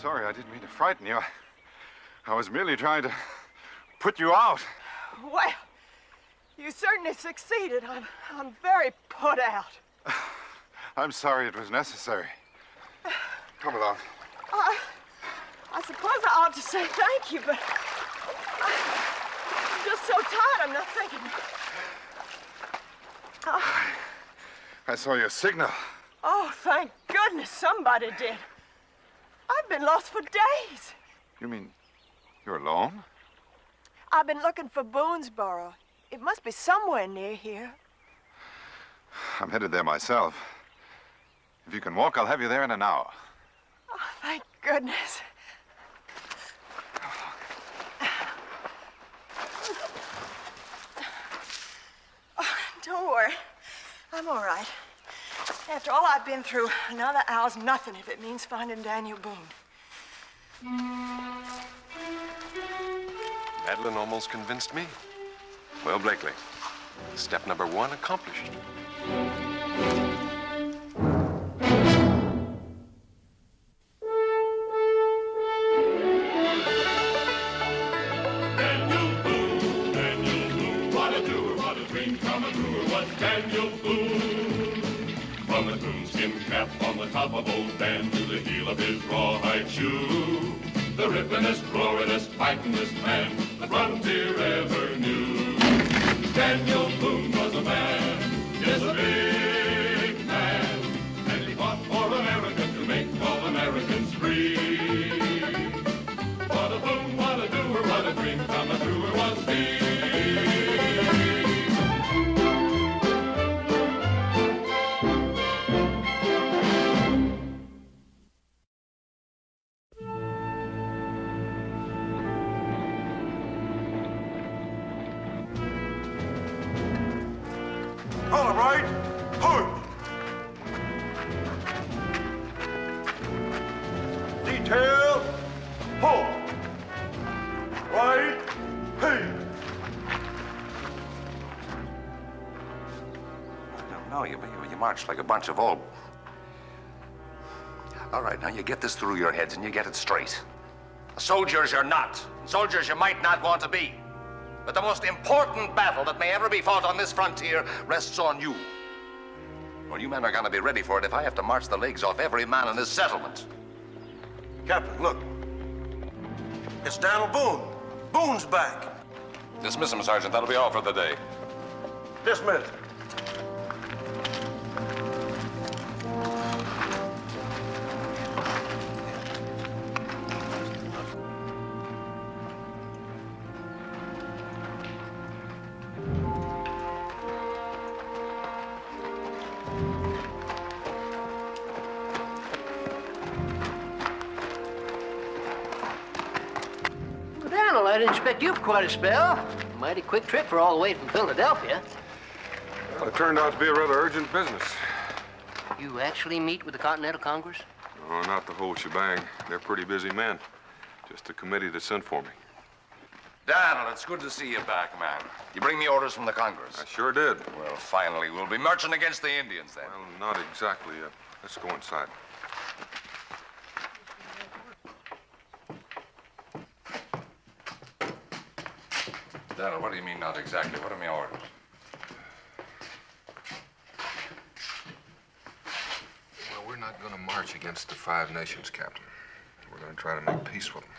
sorry. I didn't mean to frighten you. I was merely trying to put you out. Well, you certainly succeeded. I'm very put out. I'm sorry it was necessary. Come along. I suppose I ought to say thank you, but I'm just so tired I'm not thinking. I saw your signal. Oh, thank goodness somebody did. I've been lost for days. You mean you're alone? I've been looking for Boonesboro. It must be somewhere near here. I'm headed there myself. If you can walk, I'll have you there in an hour. Oh, thank goodness. Oh, don't worry. I'm all right. After all I've been through, another hour's nothing if it means finding Daniel Boone. Madeline almost convinced me. Well, Blakely, step number 1 accomplished. Daniel Boone, what a doer, what a dream come true, was Daniel Boone. From the coonskin cap on the top of old Dan to the heel of his rawhide shoe, the rippin'est, roaring'est, fighting'est man the frontier ever knew. Daniel Boone was a man, yes, a big man, and he fought for America to make all Americans free. What a boom, what a doer, what a dream come true was he. All right, hold. Detail, hold. Right, hey. No, you march like a bunch of old... All right, now you get this through your heads and you get it straight. Soldiers you're not. Soldiers you might not want to be. But the most important battle that may ever be fought on this frontier rests on you. Well, you men are gonna be ready for it if I have to march the legs off every man in this settlement. Captain, look. It's Daniel Boone. Boone's back. Dismiss him, Sergeant. That'll be all for the day. Dismiss. I didn't expect you for quite a spell. Mighty quick trip for all the way from Philadelphia. Well, it turned out to be a rather urgent business. You actually meet with the Continental Congress? Oh, not the whole shebang. They're pretty busy men. Just a committee that sent for me. Daniel, it's good to see you back, man. You bring me orders from the Congress? I sure did. Well, finally, we'll be marching against the Indians, then. Well, not exactly yet. Let's go inside. Daniel, what do you mean, not exactly? What are my orders? Well, we're not going to march against the Five Nations, Captain. We're going to try to make peace with them.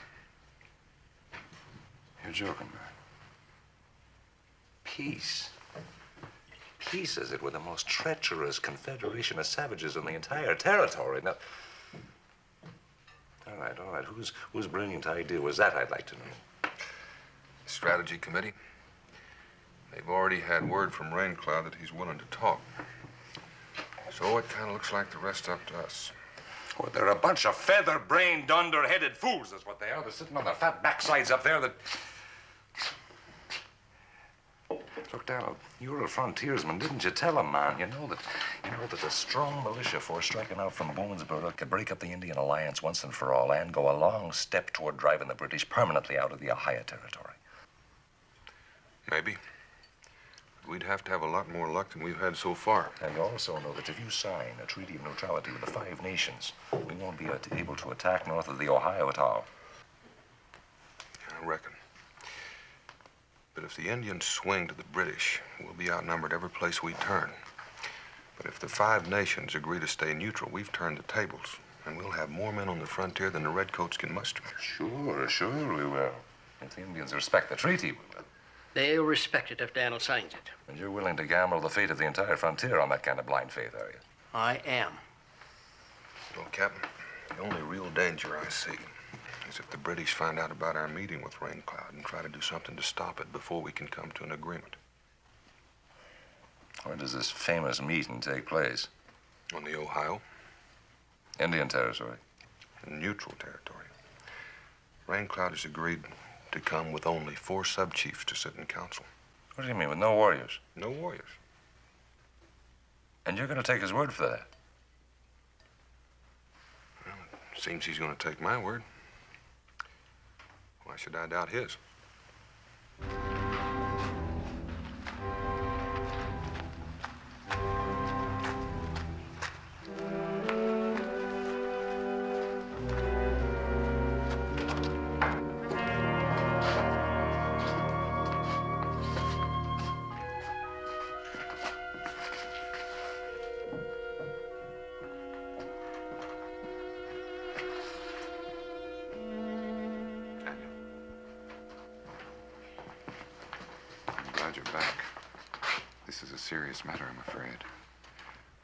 You're joking, man. Peace? Peace, is it, with the most treacherous confederation of savages in the entire territory? Now... All right. Whose brilliant idea was that, I'd like to know? Strategy Committee. They've already had word from Raincloud that he's willing to talk. So it kind of looks like the rest up to us. Well, they're a bunch of feather-brained, under-headed fools, that's what they are. They're sitting on their fat backsides up there that... Look, Daniel, you were a frontiersman. Didn't you tell him, man? You know that a strong militia force striking out from Boonesboro could break up the Indian alliance once and for all and go a long step toward driving the British permanently out of the Ohio territory. Maybe. we'd have to have a lot more luck than we've had so far. And you also know that if you sign a treaty of neutrality with the 5 nations, we won't be able to attack north of the Ohio at all. I reckon. But if the Indians swing to the British, we'll be outnumbered every place we turn. But if the 5 nations agree to stay neutral, we've turned the tables. And we'll have more men on the frontier than the Redcoats can muster. Sure we will. If the Indians respect the treaty, we will. They'll respect it if Daniel signs it. And you're willing to gamble the fate of the entire frontier on that kind of blind faith, are you? I am. Well, Captain, the only real danger I see is if the British find out about our meeting with Raincloud and try to do something to stop it before we can come to an agreement. Where does this famous meeting take place? On the Ohio. Indian territory. In neutral territory. Raincloud has agreed to come with only 4 sub-chiefs to sit in council. What do you mean, with no warriors? No warriors. And you're going to take his word for that? Well, it seems he's going to take my word. Why should I doubt his? Serious matter, I'm afraid.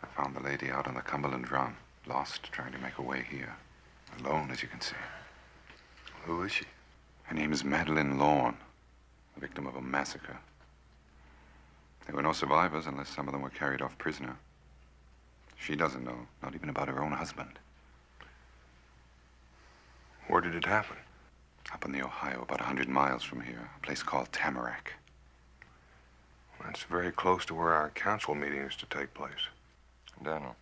I found the lady out on the Cumberland Run, lost, trying to make her way here. Alone, as you can see. Who is she? Her name is Madeline Lorne, the victim of a massacre. There were no survivors unless some of them were carried off prisoner. She doesn't know, not even about her own husband. Where did it happen? Up in the Ohio, about 100 miles from here, a place called Tamarack. That's very close to where our council meeting is to take place. Daniel,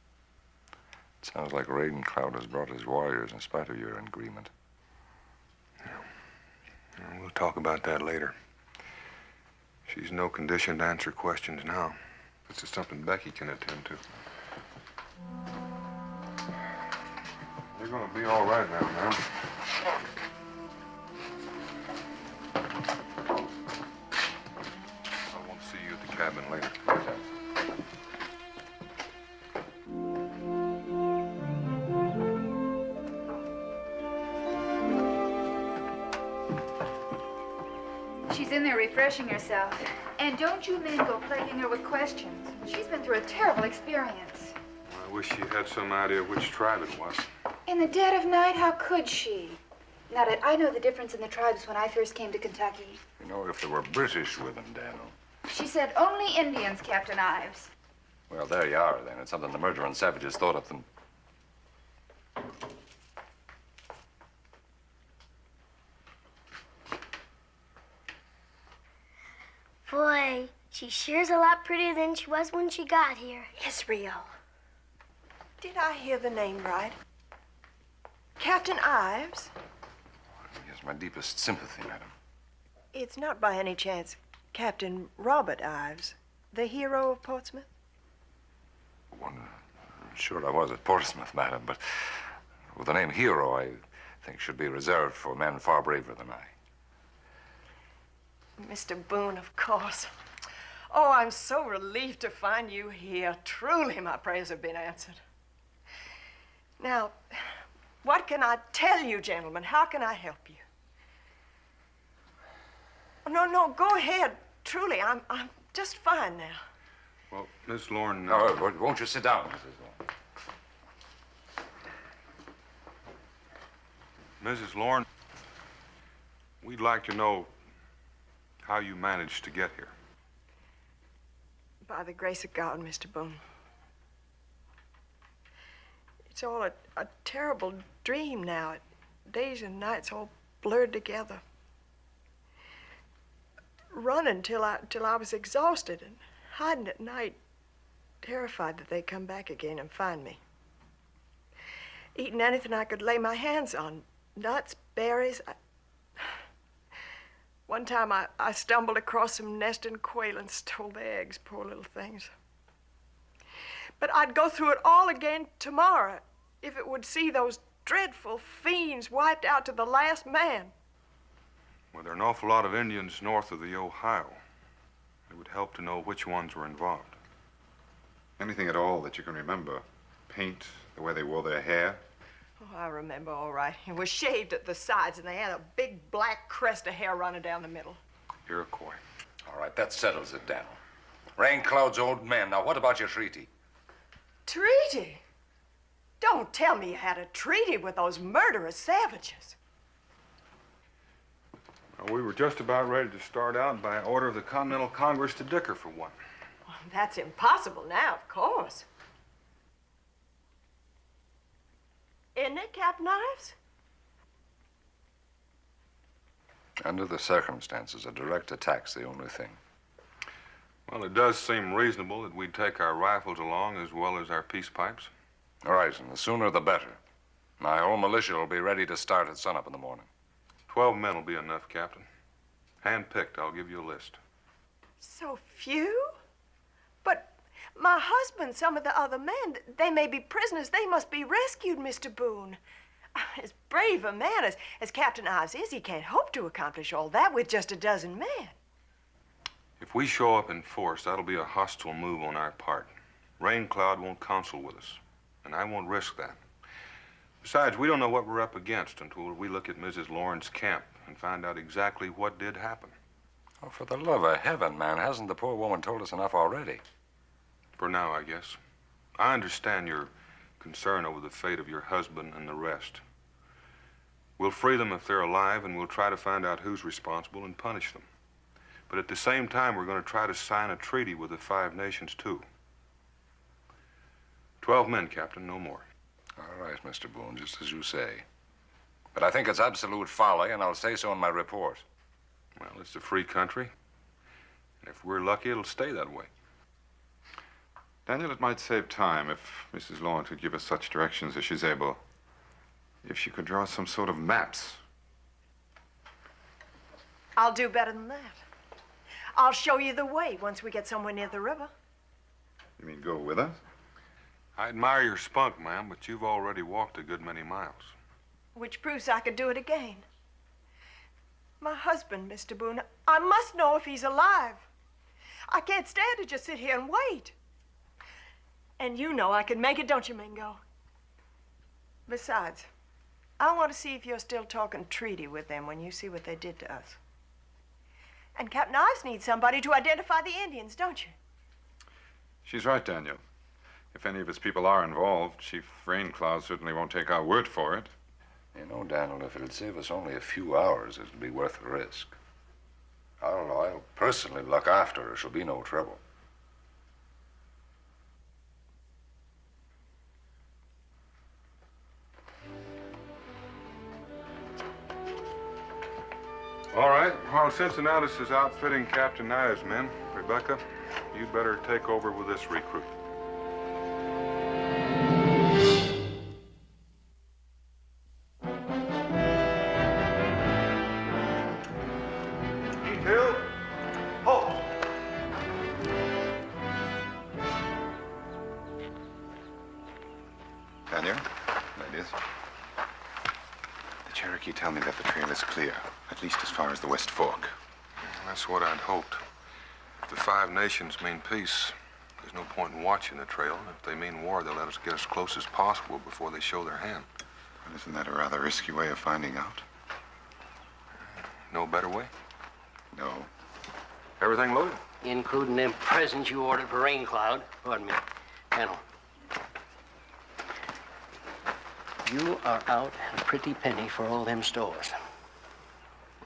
it sounds like Raincloud has brought his warriors in spite of your agreement. Yeah. We'll talk about that later. She's in no condition to answer questions now. This is something Becky can attend to. You're going to be all right now, ma'am. Cabin later. She's in there refreshing herself. And don't you, Mingo, plaguing her with questions. She's been through a terrible experience. I wish she had some idea which tribe it was. In the dead of night, how could she? Now that I know the difference in the tribes when I first came to Kentucky. You know, if there were British with them, Daniel. She said only Indians, Captain Ives. Well, there you are, then. It's something the murdering savages thought of them. Boy, she sure's a lot prettier than she was when she got here. Israel. Did I hear the name right? Captain Ives? Yes, my deepest sympathy, madam. It's not by any chance Captain Robert Ives, the hero of Portsmouth? Well, sure I was at Portsmouth, madam, but with the name hero, I think should be reserved for men far braver than I. Mr. Boone, of course. Oh, I'm so relieved to find you here. Truly, my prayers have been answered. Now, what can I tell you, gentlemen? How can I help you? No, go ahead. Truly, I'm just fine now. Well, Miss Lorne... won't you sit down, Mrs. Lorne? Mrs. Lorne, we'd like to know how you managed to get here. By the grace of God, Mr. Boone. It's all a terrible dream now. Days and nights all blurred together. Running till I was exhausted and hiding at night, terrified that they'd come back again and find me. Eating anything I could lay my hands on, nuts, berries. One time I stumbled across some nesting quail and stole their eggs, poor little things. But I'd go through it all again tomorrow if it would see those dreadful fiends wiped out to the last man. Well, there are an awful lot of Indians north of the Ohio. It would help to know which ones were involved. Anything at all that you can remember? Paint, the way they wore their hair? Oh, I remember all right. It was shaved at the sides, and they had a big black crest of hair running down the middle. Iroquois. All right, that settles it, Daniel. Raincloud's old men. Now, what about your treaty? Treaty? Don't tell me you had a treaty with those murderous savages. Well, we were just about ready to start out by order of the Continental Congress to dicker for one. Well, that's impossible now, of course. Isn't it, Captain Ives? Under the circumstances, a direct attack's the only thing. Well, it does seem reasonable that we'd take our rifles along as well as our peace pipes. All right, and the sooner the better. My whole militia will be ready to start at sunup in the morning. 12 men will be enough, Captain. Hand-picked, I'll give you a list. So few? But my husband, some of the other men, they may be prisoners. They must be rescued, Mr. Boone. As brave a man as Captain Ives is, he can't hope to accomplish all that with just a dozen men. If we show up in force, that'll be a hostile move on our part. Raincloud won't counsel with us, and I won't risk that. Besides, we don't know what we're up against until we look at Mrs. Lauren's camp and find out exactly what did happen. Oh, for the love of heaven, man, hasn't the poor woman told us enough already? For now, I guess. I understand your concern over the fate of your husband and the rest. We'll free them if they're alive, and we'll try to find out who's responsible and punish them. But at the same time, we're going to try to sign a treaty with the Five Nations, too. 12 men, Captain, no more. All right, Mr. Boone, just as you say. But I think it's absolute folly, and I'll say so in my report. Well, it's a free country. And if we're lucky, it'll stay that way. Daniel, it might save time if Mrs. Lauren could give us such directions as she's able. If she could draw some sort of maps. I'll do better than that. I'll show you the way once we get somewhere near the river. You mean go with us? I admire your spunk, ma'am, but you've already walked a good many miles. Which proves I could do it again. My husband, Mr. Boone, I must know if he's alive. I can't stand to just sit here and wait. And you know I can make it, don't you, Mingo? Besides, I want to see if you're still talking treaty with them when you see what they did to us. And Captain Ives needs somebody to identify the Indians, don't you? She's right, Daniel. If any of his people are involved, Chief Raincloud certainly won't take our word for it. You know, Daniel, if it'd save us only a few hours, it'd be worth the risk. I'll personally look after her. She'll be no trouble. All right. While Cincinnatus is outfitting Captain Ives' men, Rebecca, you'd better take over with this recruit. Detail, halt. Daniel, ladies. The Cherokee tell me that the trail is clear, at least as far as the West Fork. That's what I'd hoped. If the Five Nations mean peace, there's no point in watching the trail. If they mean war, they'll let us get as close as possible before they show their hand. But isn't that a rather risky way of finding out? No better way? No. Everything loaded? Including them presents you ordered for Raincloud. Pardon me. Daniel. You are out a pretty penny for all them stores.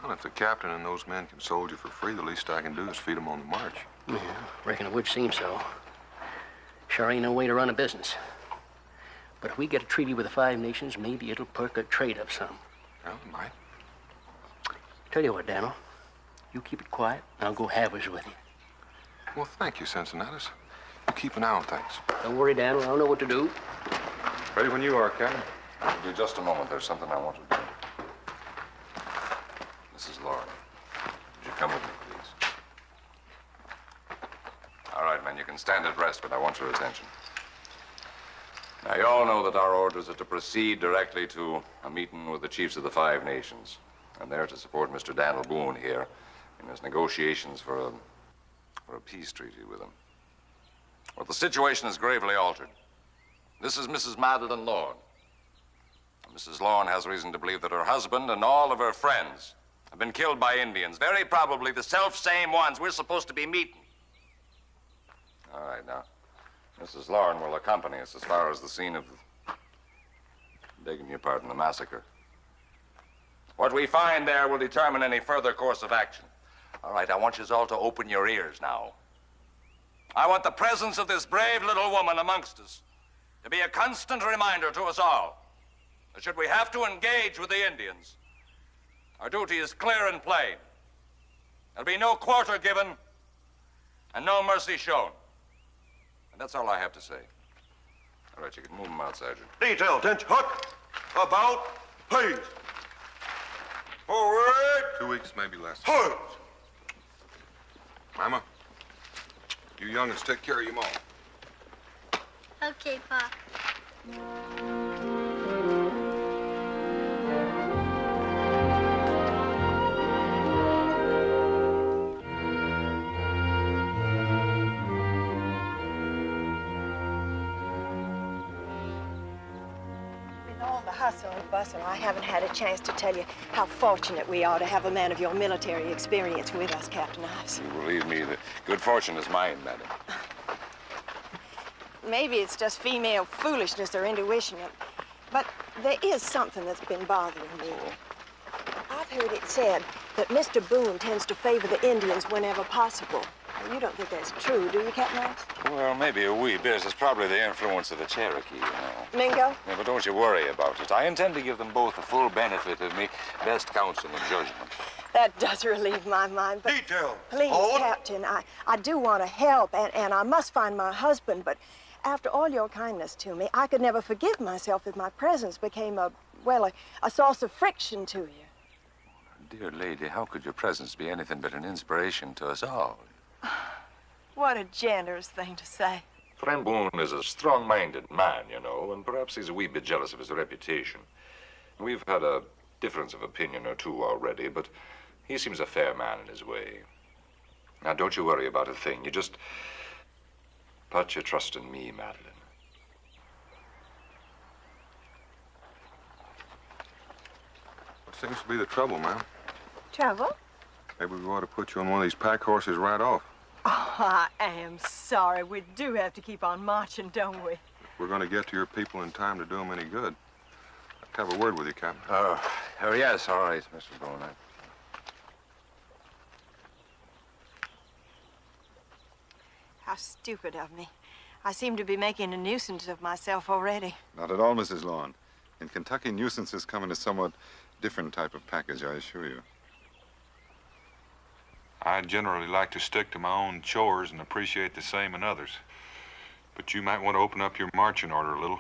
Well, if the captain and those men can soldier for free, the least I can do is feed them on the march. Yeah, reckon it would seem so. Sure ain't no way to run a business. But if we get a treaty with the Five Nations, maybe it'll perk a trade up some. Well, it might. Tell you what, Daniel. You keep it quiet, and I'll go halvers with you. Well, thank you, Cincinnatus. You keep an eye on things. Don't worry, Daniel. I'll know what to do. Ready when you are, Captain. It'll be just a moment. There's something I want to do. Mrs. Lauren, stand at rest, but I want your attention. Now, you all know that our orders are to proceed directly to a meeting with the chiefs of the Five Nations. I'm there to support Mr. Daniel Boone here in his negotiations for a peace treaty with him. Well, the situation is gravely altered. This is Mrs. Madeline Lorne. Mrs. Lorne has reason to believe that her husband and all of her friends have been killed by Indians, very probably the self-same ones we're supposed to be meeting. All right, now, Mrs. Lorne will accompany us as far as the scene of, begging your pardon, the massacre. What we find there will determine any further course of action. All right, I want you all to open your ears now. I want the presence of this brave little woman amongst us to be a constant reminder to us all that should we have to engage with the Indians, our duty is clear and plain. There'll be no quarter given and no mercy shown. And that's all I have to say. All right, you can move them out, Sergeant. Detail, attention, hook, about, please. Forward. 2 weeks, maybe less. Forward. Mama, you young'uns take care of your mom. Okay, Pa. Hustle and bustle, I haven't had a chance to tell you how fortunate we are to have a man of your military experience with us, Captain Ives. You believe me, the good fortune is mine, madam. Maybe it's just female foolishness or intuition, but there is something that's been bothering me. I've heard it said that Mr. Boone tends to favor the Indians whenever possible. You don't think that's true, do you, Captain Ives? Well, maybe a wee bit. It's probably the influence of the Cherokee, you know. Mingo? Yeah, but don't you worry about it. I intend to give them both the full benefit of me best counsel and judgment. That does relieve my mind, but... Detail. Please, Hold. Captain, I do want to help, and I must find my husband, but after all your kindness to me, I could never forgive myself if my presence became a source of friction to you. Dear lady, how could your presence be anything but an inspiration to us all? What a generous thing to say. Friend Boone is a strong-minded man, you know, and perhaps he's a wee bit jealous of his reputation. We've had a difference of opinion or two already, but he seems a fair man in his way. Now, don't you worry about a thing. You just put your trust in me, Madeline. What seems to be the trouble, ma'am? Trouble? Maybe we ought to put you on one of these pack horses right off. Oh, I am sorry. We do have to keep on marching, don't we? If we're going to get to your people in time to do them any good. I'd like to have a word with you, Captain. Oh, yes, all right, Mr. Boone. How stupid of me. I seem to be making a nuisance of myself already. Not at all, Mrs. Lorne. In Kentucky, nuisances come in a somewhat different type of package, I assure you. I generally like to stick to my own chores and appreciate the same in others. But you might want to open up your marching order a little.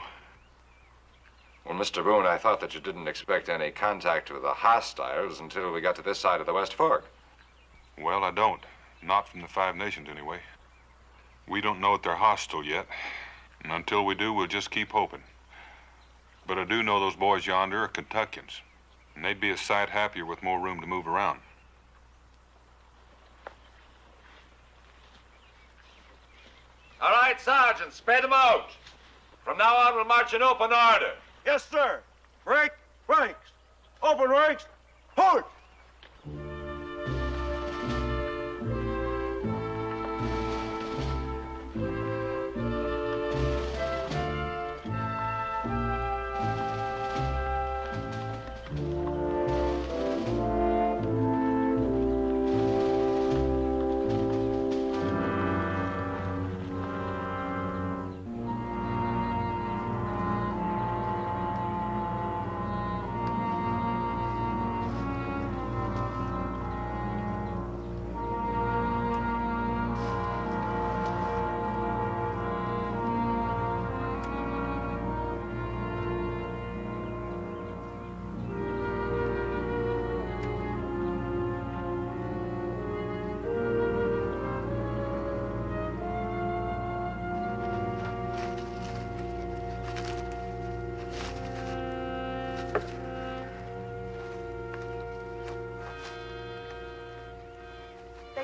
Well, Mr. Boone, I thought that you didn't expect any contact with the hostiles until we got to this side of the West Fork. Well, I don't. Not from the Five Nations, anyway. We don't know that they're hostile yet. And until we do, we'll just keep hoping. But I do know those boys yonder are Kentuckians. And they'd be a sight happier with more room to move around. All right, Sergeant, spread them out. From now on, we'll march in open order. Yes, sir. Break ranks. Open ranks. Hold.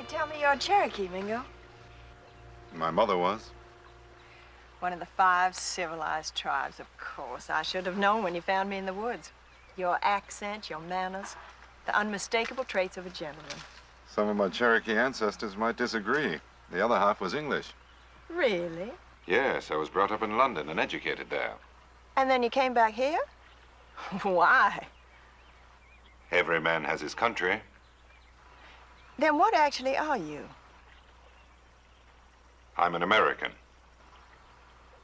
tell me you're a Cherokee, Mingo. My mother was. One of the 5 civilized tribes, of course. I should have known when you found me in the woods. Your accent, your manners, the unmistakable traits of a gentleman. Some of my Cherokee ancestors might disagree. The other half was English. Really? Yes, I was brought up in London and educated there. And then you came back here? Why? Every man has his country. Then what actually are you? I'm an American.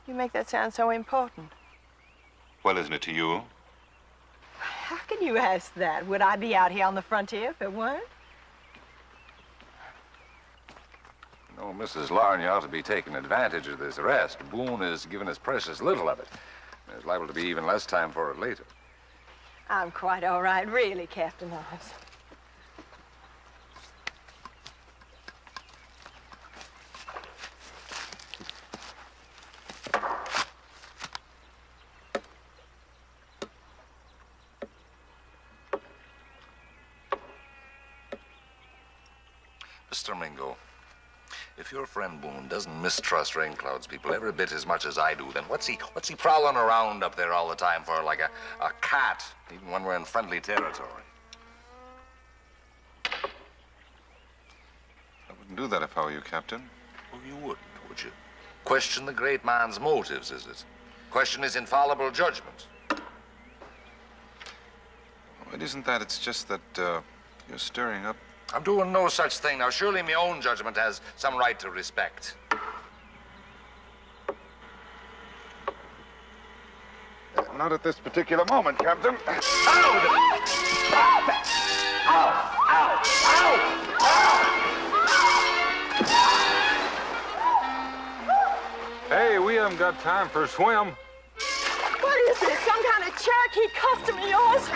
You make that sound so important. Well, isn't it to you? How can you ask that? Would I be out here on the frontier if it weren't? No, Mrs. Lauren, you ought to be taking advantage of this rest. Boone has given us precious little of it. There's liable to be even less time for it later. I'm quite all right, really, Captain Ives. Mr. Mingo, if your friend Boone doesn't mistrust Rain Cloud's people every bit as much as I do, then what's he prowling around up there all the time for, like a cat, even when we're in friendly territory? I wouldn't do that if I were you, Captain. Well, you wouldn't, would you? Question the great man's motives, is it? Question his infallible judgment. Well, it isn't that. It's just that you're stirring up. I'm doing no such thing. Now, surely my own judgment has some right to respect. Not at this particular moment, Captain. Hey, we haven't got time for a swim. What is this, some kind of Cherokee custom of yours?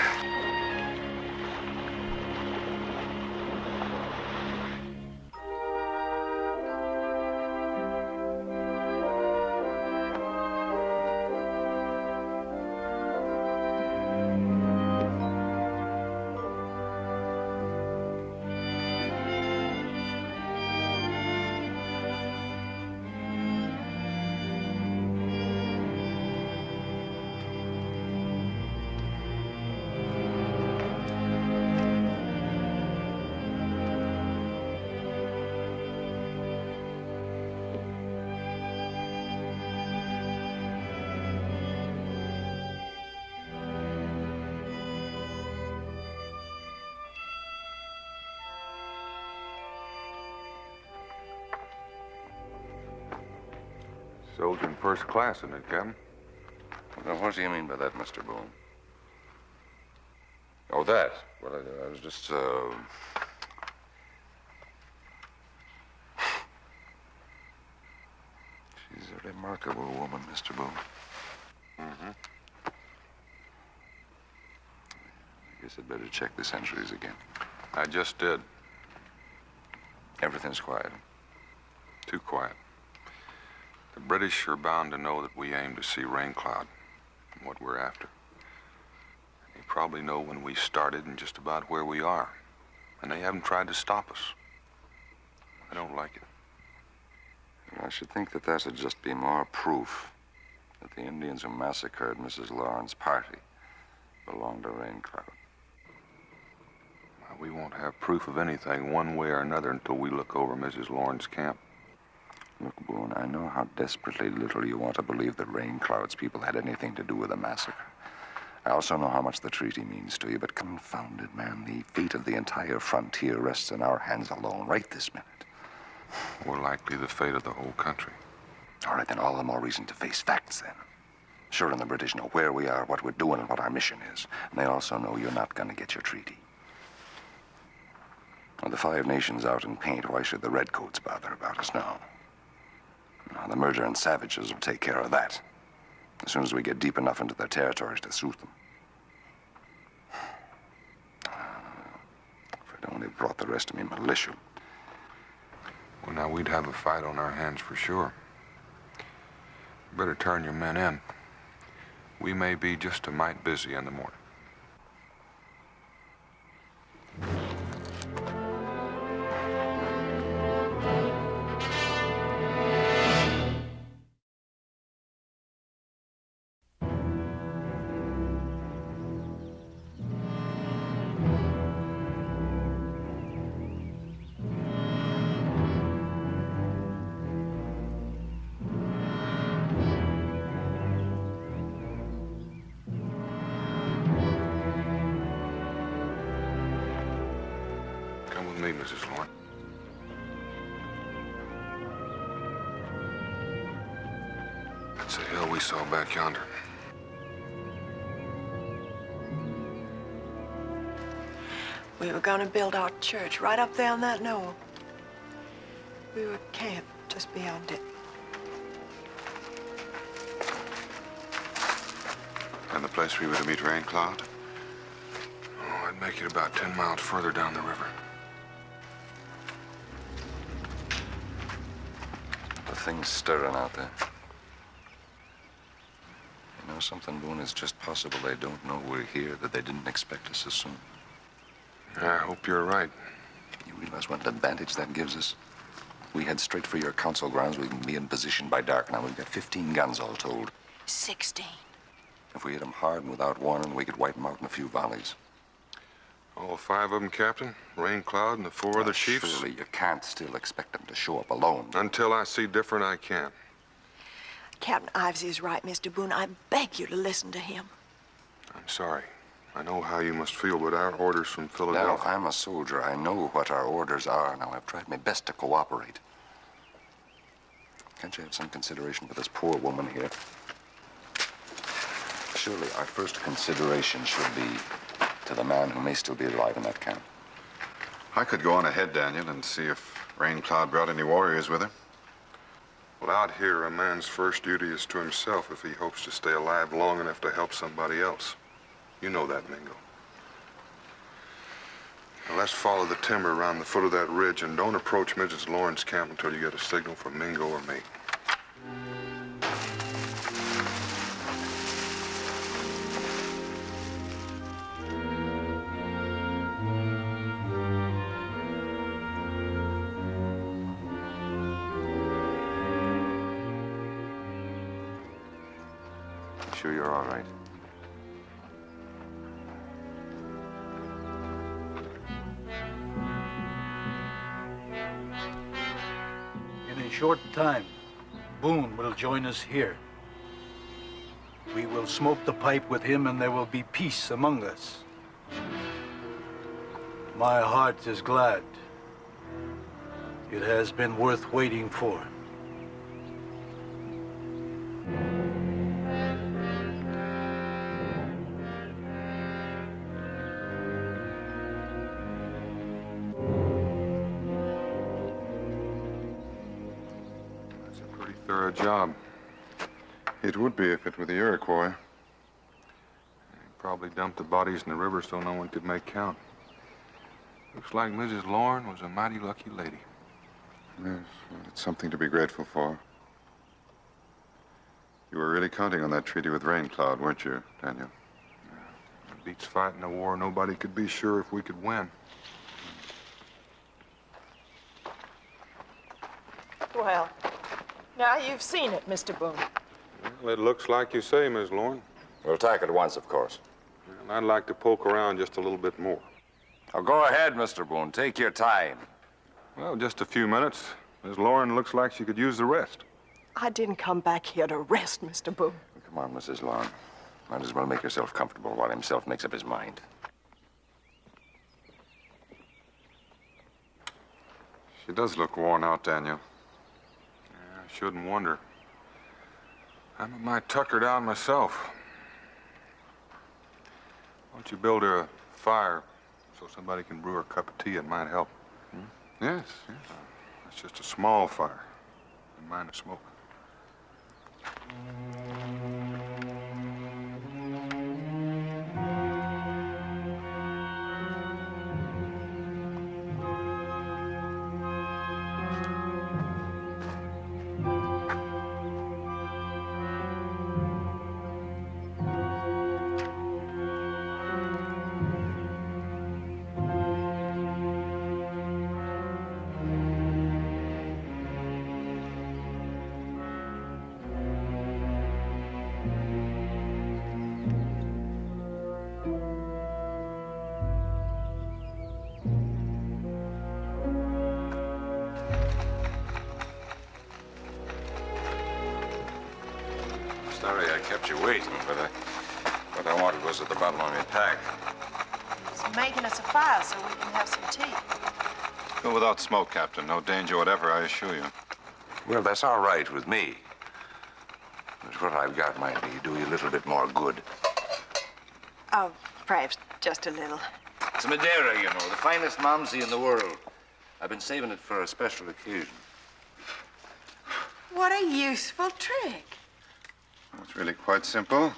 Soldier in first class, isn't it, Captain? Now, what do you mean by that, Mr. Boone? Oh, that? Well, I was just, She's a remarkable woman, Mr. Boone. Mm-hmm. I guess I'd better check the sentries again. I just did. Everything's quiet. Too quiet. The British are bound to know that we aim to see Rain Cloud and what we're after. They probably know when we started and just about where we are. And they haven't tried to stop us. I don't like it. I should think that that would just be more proof that the Indians who massacred Mrs. Lauren's party belong to Rain Cloud. We won't have proof of anything one way or another until we look over Mrs. Lauren's camp. Look, Boone, I know how desperately little you want to believe that Rain Cloud's people had anything to do with the massacre. I also know how much the treaty means to you, but confounded, man, the fate of the entire frontier rests in our hands alone right this minute. Or likely the fate of the whole country. All right, then all the more reason to face facts, then. Sure, and the British know where we are, what we're doing, and what our mission is. And they also know you're not going to get your treaty. With the 5 nations out in paint, why should the Redcoats bother about us now? Now, the murdering savages will take care of that as soon as we get deep enough into their territories to suit them. If I'd only brought the rest of me militia. Well, now we'd have a fight on our hands for sure. You better turn your men in. We may be just a mite busy in the morning. Mrs. Lorne. That's the hill we saw back yonder. We were going to build our church right up there on that knoll. We were camped just beyond it. And the place we were to meet Rain Cloud? Oh, I'd make it about 10 miles further down the river. The thing's stirring out there. You know something, Boone? It's just possible they don't know we're here, that they didn't expect us so soon. I hope you're right. You realize what advantage that gives us? We head straight for your council grounds. We can be in position by dark. Now, we've got 15 guns all told. 16. If we hit them hard and without warning, we could wipe them out in a few volleys. All 5 of them, Captain? Rain Cloud and the 4 other chiefs? Surely you can't still expect them to show up alone. Until I see different, I can't. Captain Ives is right, Mr. Boone. I beg you to listen to him. I'm sorry. I know how you must feel, but our orders from Philadelphia... Now, I'm a soldier. I know what our orders are. Now, I've tried my best to cooperate. Can't you have some consideration for this poor woman here? Surely our first consideration should be to the man who may still be alive in that camp. I could go on ahead, Daniel, and see if Rain Cloud brought any warriors with her. Well, out here, a man's first duty is to himself if he hopes to stay alive long enough to help somebody else. You know that, Mingo. Now, let's follow the timber around the foot of that ridge and don't approach Mrs. Lawrence's camp until you get a signal from Mingo or me. Sure you're all right? In a short time, Boone will join us here. We will smoke the pipe with him and there will be peace among us. My heart is glad. It has been worth waiting for. Thorough job. It would be if it were the Iroquois. They probably dumped the bodies in the river so no one could make count. Looks like Mrs. Lorne was a mighty lucky lady. Yes, well, it's something to be grateful for. You were really counting on that treaty with Rain Cloud, weren't you, Daniel? It beats fighting a war nobody could be sure if we could win. Well, now you've seen it, Mr. Boone. Well, it looks like you say, Miss Lorne. We'll attack at once, of course. And I'd like to poke around just a little bit more. Oh, go ahead, Mr. Boone. Take your time. Well, just a few minutes. Miss Lorne looks like she could use the rest. I didn't come back here to rest, Mr. Boone. Come on, Mrs. Lorne. Might as well make yourself comfortable while himself makes up his mind. She does look worn out, Daniel. Yeah, I shouldn't wonder. I might tuck her down myself. Why don't you build her a fire so somebody can brew her a cup of tea? It might help. Yes, yes. It's just a small fire. Don't mind the smoke. Sorry I kept you waiting, but what I wanted was at the bottom of my pack. He's making us a fire so we can have some tea. Go without smoke, Captain. No danger whatever, I assure you. Well, that's all right with me. But what I've got might be do you a little bit more good. Oh, perhaps just a little. It's Madeira, you know, the finest Momsey in the world. I've been saving it for a special occasion. What a useful trick. Well, it's really quite simple.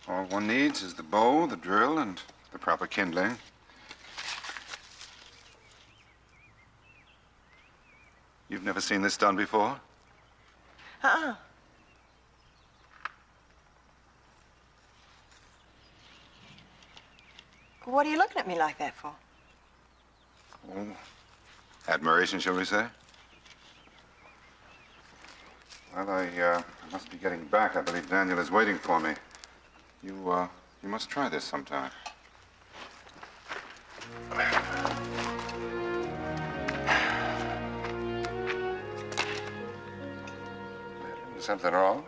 All one needs is the bow, the drill, and the proper kindling. You've never seen this done before? Uh-uh. What are you looking at me like that for? Oh, admiration, shall we say? Well, I must be getting back. I believe Daniel is waiting for me. You must try this sometime. Is something wrong?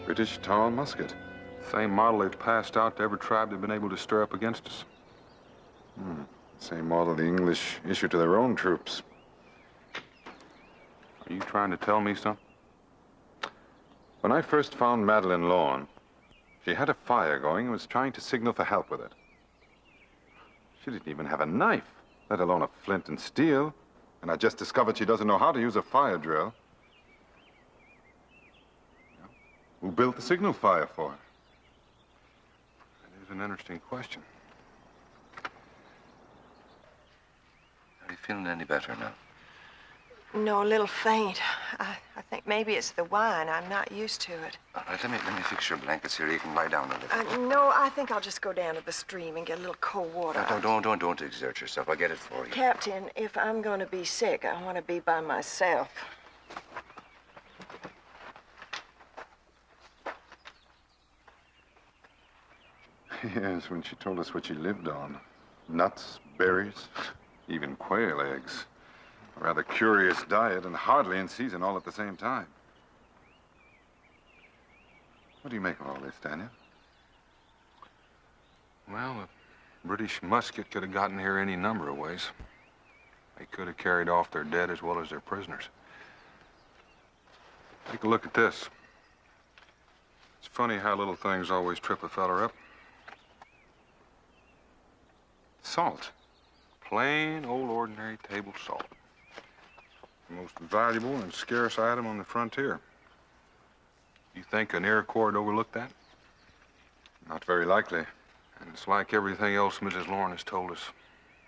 British tall musket. Same model they've passed out to every tribe they've been able to stir up against us. Same model the English issue to their own troops. Are you trying to tell me something? When I first found Madeline Lawn, she had a fire going and was trying to signal for help with it. She didn't even have a knife, let alone a flint and steel. And I just discovered she doesn't know how to use a fire drill. Who built the signal fire for her? That is an interesting question. Are you feeling any better now? No, a little faint. I think maybe it's the wine. I'm not used to it. All right, let me fix your blankets here. You can lie down a little. No, I think I'll just go down to the stream and get a little cold water. No, don't exert yourself. I'll get it for you. Captain, if I'm going to be sick, I want to be by myself. Yes, when she told us what she lived on. Nuts, berries, even quail eggs. A rather curious diet and hardly in season all at the same time. What do you make of all this, Daniel? Well, a British musket could have gotten here any number of ways. They could have carried off their dead as well as their prisoners. Take a look at this. It's funny how little things always trip a feller up. Salt. Plain, old, ordinary table salt. The most valuable and scarce item on the frontier. You think an Iroquois would overlook that? Not very likely. And it's like everything else Mrs. Lauren has told us.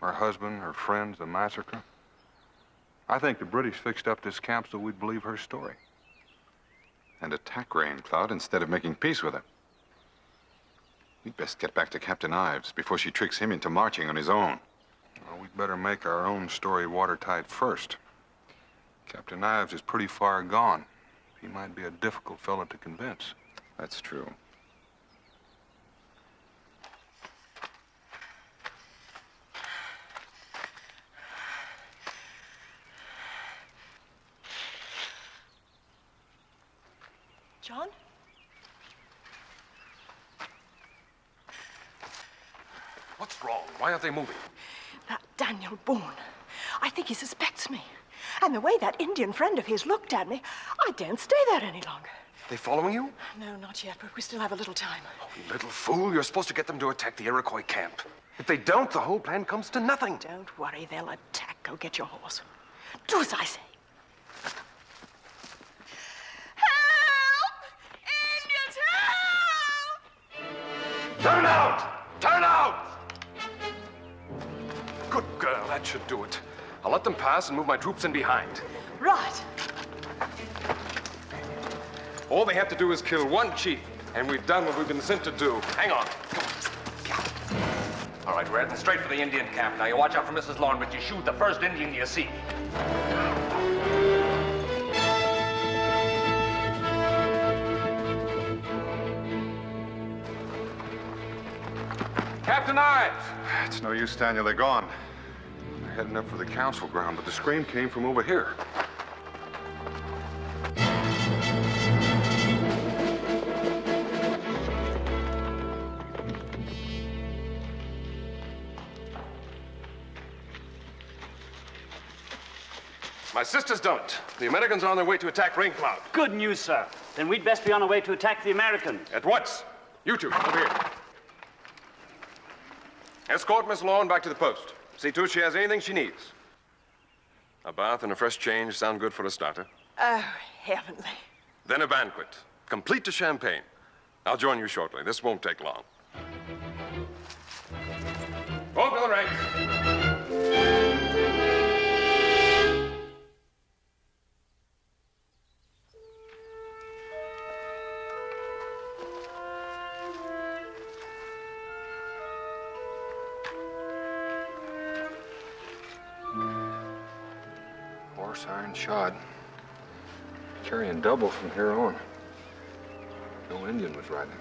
Her husband, her friends, the massacre. I think the British fixed up this camp so we'd believe her story. And attack Rain Cloud instead of making peace with her. We'd best get back to Captain Ives before she tricks him into marching on his own. Well, we'd better make our own story watertight first. Captain Ives is pretty far gone. He might be a difficult fellow to convince. That's true. John? What's wrong? Why aren't they moving? That Daniel Boone. I think he suspects me. And the way that Indian friend of his looked at me, I daren't stay there any longer. They following you? No, not yet, but we still have a little time. Oh, you little fool. You're supposed to get them to attack the Iroquois camp. If they don't, the whole plan comes to nothing. Don't worry, they'll attack. Go get your horse. Do as I say. Turn out! Turn out! Good girl, that should do it. I'll let them pass and move my troops in behind. Right. All they have to do is kill one chief. And we've done what we've been sent to do. Hang on. All right, we're heading straight for the Indian camp. Now, you watch out for Mrs. Lorne, but you shoot the first Indian you see. Captain Ives! It's no use, Daniel. They're gone. They're heading up for the council ground, but the scream came from over here. My sister's done it. The Americans are on their way to attack Rain Cloud. Good news, sir. Then we'd best be on our way to attack the Americans. At once. You two, over here. Escort Miss Lorne back to the post. See to it she has anything she needs. A bath and a fresh change sound good for a starter. Oh, heavenly. Then a banquet, complete to champagne. I'll join you shortly. This won't take long. Fall to the ranks. Horse iron shod. Carrying double from here on. No Indian was riding.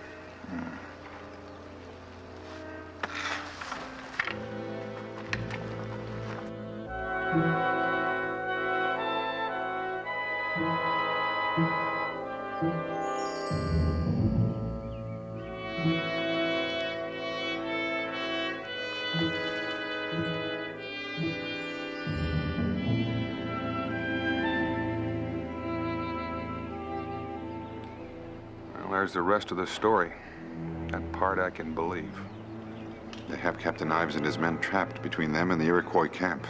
Well, there's the rest of the story. That part I can believe. They have Captain Ives and his men trapped between them and the Iroquois camp.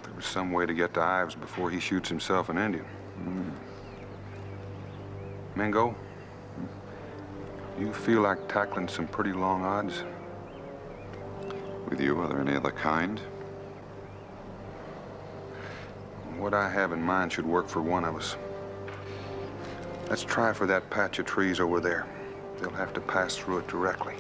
There was some way to get to Ives before he shoots himself an Indian. Mingo, you feel like tackling some pretty long odds? With you, are there any other kind? What I have in mind should work for one of us. Let's try for that patch of trees over there. They'll have to pass through it directly.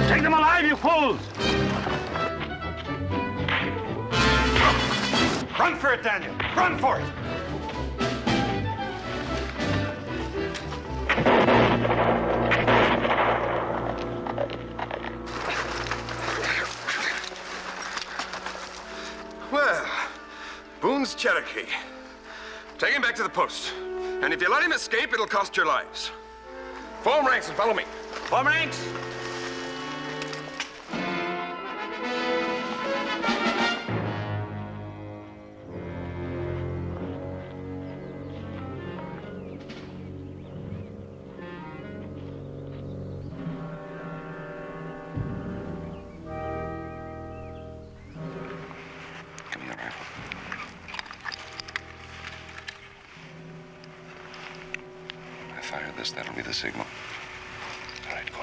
Take them alive, you fools! Run for it, Daniel. Run for it. Well, Boone's Cherokee. Take him back to the post. And if you let him escape, it'll cost your lives. Form ranks and follow me. Form ranks! That'll be the signal. All right, go.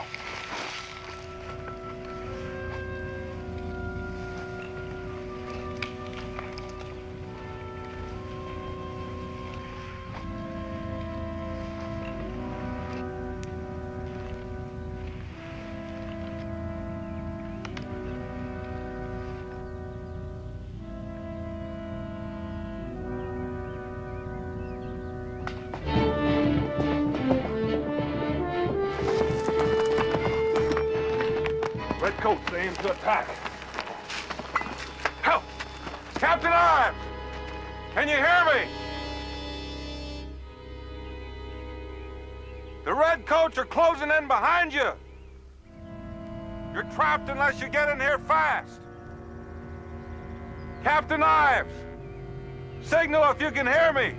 Redcoats aim to attack. Help! Captain Ives! Can you hear me? The Redcoats are closing in behind you. You're trapped unless you get in here fast. Captain Ives! Signal if you can hear me.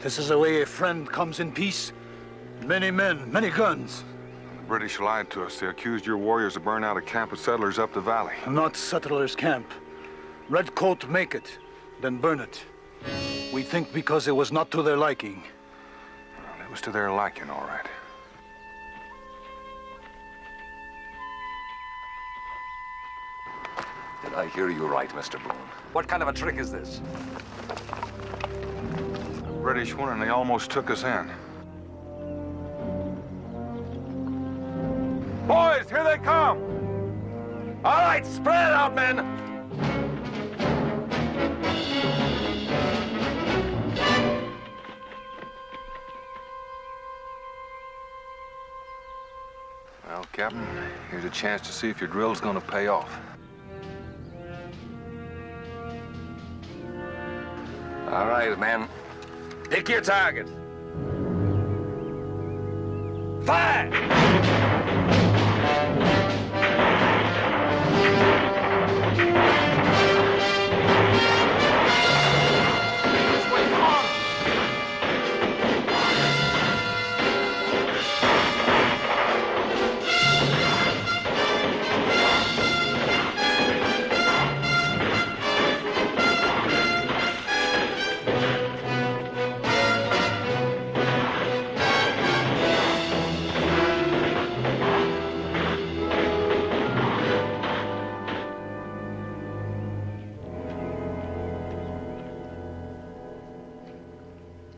This is the way a friend comes in peace. Many men, many guns. The British lied to us. They accused your warriors of burning out a camp of settlers up the valley. Not settlers' camp. Redcoat make it, then burn it. We think because it was not to their liking. Well, it was to their liking, all right. Did I hear you right, Mr. Boone? What kind of a trick is this? The British won and they almost took us in. Boys, here they come! All right, spread out, men! Well, Captain, here's a chance to see if your drill's gonna pay off. All right, men. Pick your target. Fire!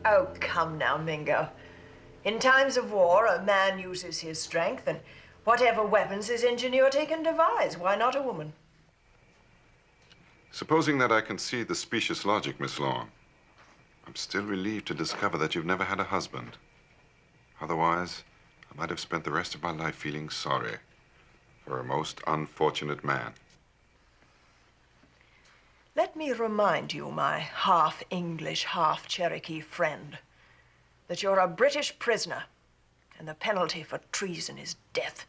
Oh, come now, Mingo. In times of war, a man uses his strength and whatever weapons his ingenuity can devise. Why not a woman? Supposing that I concede the specious logic, Miss Lawn, I'm still relieved to discover that you've never had a husband. Otherwise, I might have spent the rest of my life feeling sorry for a most unfortunate man. Let me remind you, my half-English, half-Cherokee friend, that you're a British prisoner, and the penalty for treason is death.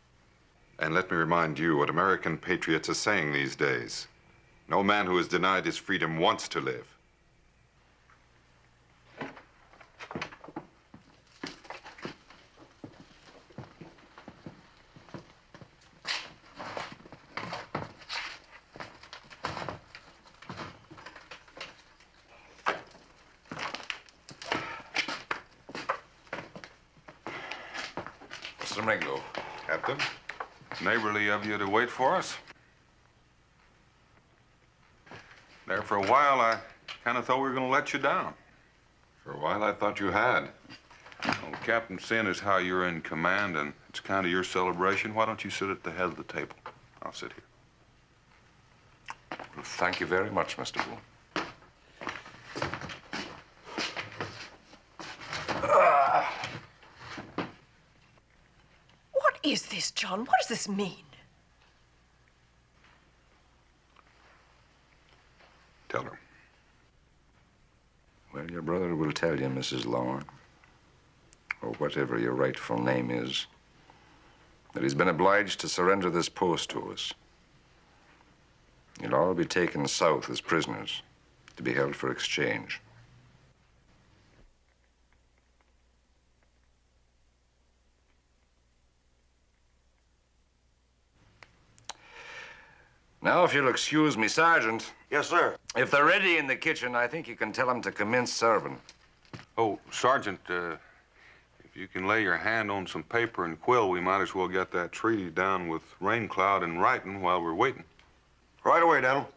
And let me remind you what American patriots are saying these days. No man who is denied his freedom wants to live. Mr. Mingo. Captain? Neighborly of you to wait for us. There for a while, I kind of thought we were going to let you down. For a while, I thought you had. Well, Captain Sin is how you're in command, and it's kind of your celebration. Why don't you sit at the head of the table? I'll sit here. Well, thank you very much, Mr. Boone. What is this, John? What does this mean? Tell her. Well, your brother will tell you, Mrs. Lorne, or whatever your rightful name is, that he's been obliged to surrender this post to us. You'll all be taken south as prisoners to be held for exchange. Now, if you'll excuse me, Sergeant. Yes, sir. If they're ready in the kitchen, I think you can tell them to commence serving. Oh, Sergeant, if you can lay your hand on some paper and quill, we might as well get that treaty down with Rain Cloud in writing while we're waiting. Right away, Daniel.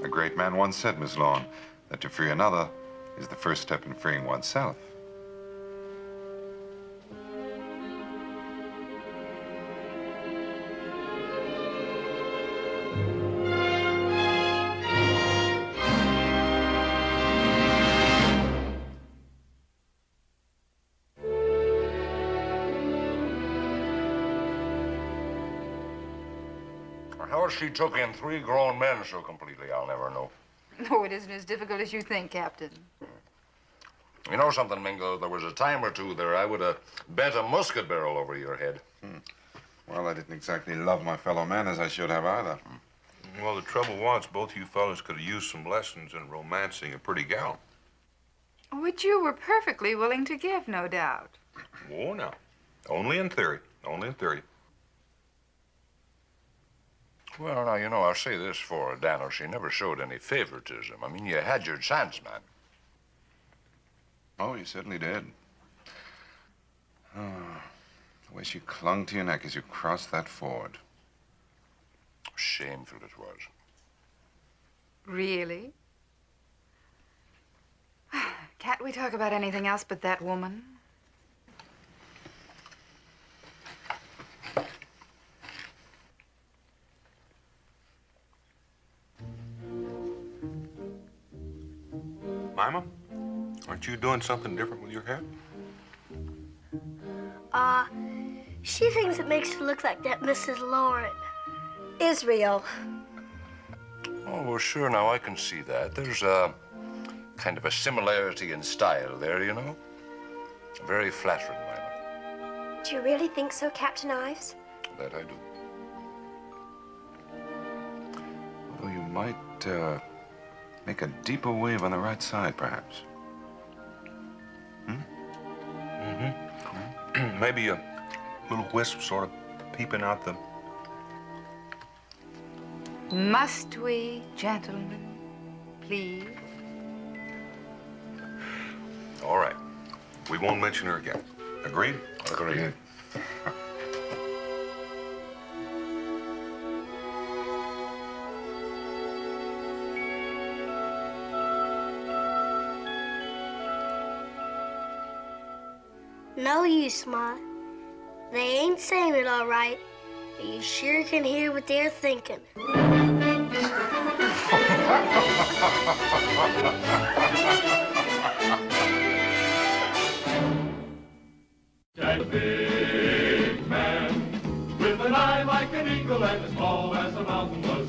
A great man once said, Miss Lawn, that to free another is the first step in freeing oneself. How she took in 3 grown men so completely, I'll never know. No, it isn't as difficult as you think, Captain. You know something, Mingo? There was a time or two there I would have bent a musket barrel over your head. Well, I didn't exactly love my fellow man as I should have either. Well, the trouble was, both you fellas could have used some lessons in romancing a pretty gal. Which you were perfectly willing to give, no doubt. Oh, no. Only in theory. Only in theory. Well, now, you know, I'll say this for her, Daniel. She never showed any favoritism. I mean, you had your chance, man. Oh, you certainly did. Oh, the way she clung to your neck as you crossed that ford. Shameful it was. Really? Can't we talk about anything else but that woman? Mima, aren't you doing something different with your hair? She thinks it makes her look like that Mrs. Lauren. Israel. Oh, well, sure, now I can see that. There's a kind of a similarity in style there, you know? Very flattering, Mima. Do you really think so, Captain Ives? That I do. Although you might, make a deeper wave on the right side, perhaps. Maybe a little wisp sort of peeping out the... Must we, gentlemen, please? All right. We won't mention her again. Agreed? Agreed. No use, Ma. They ain't saying it all right, but you sure can hear what they're thinking. A big man with an eye like an eagle and as tall as a mountain was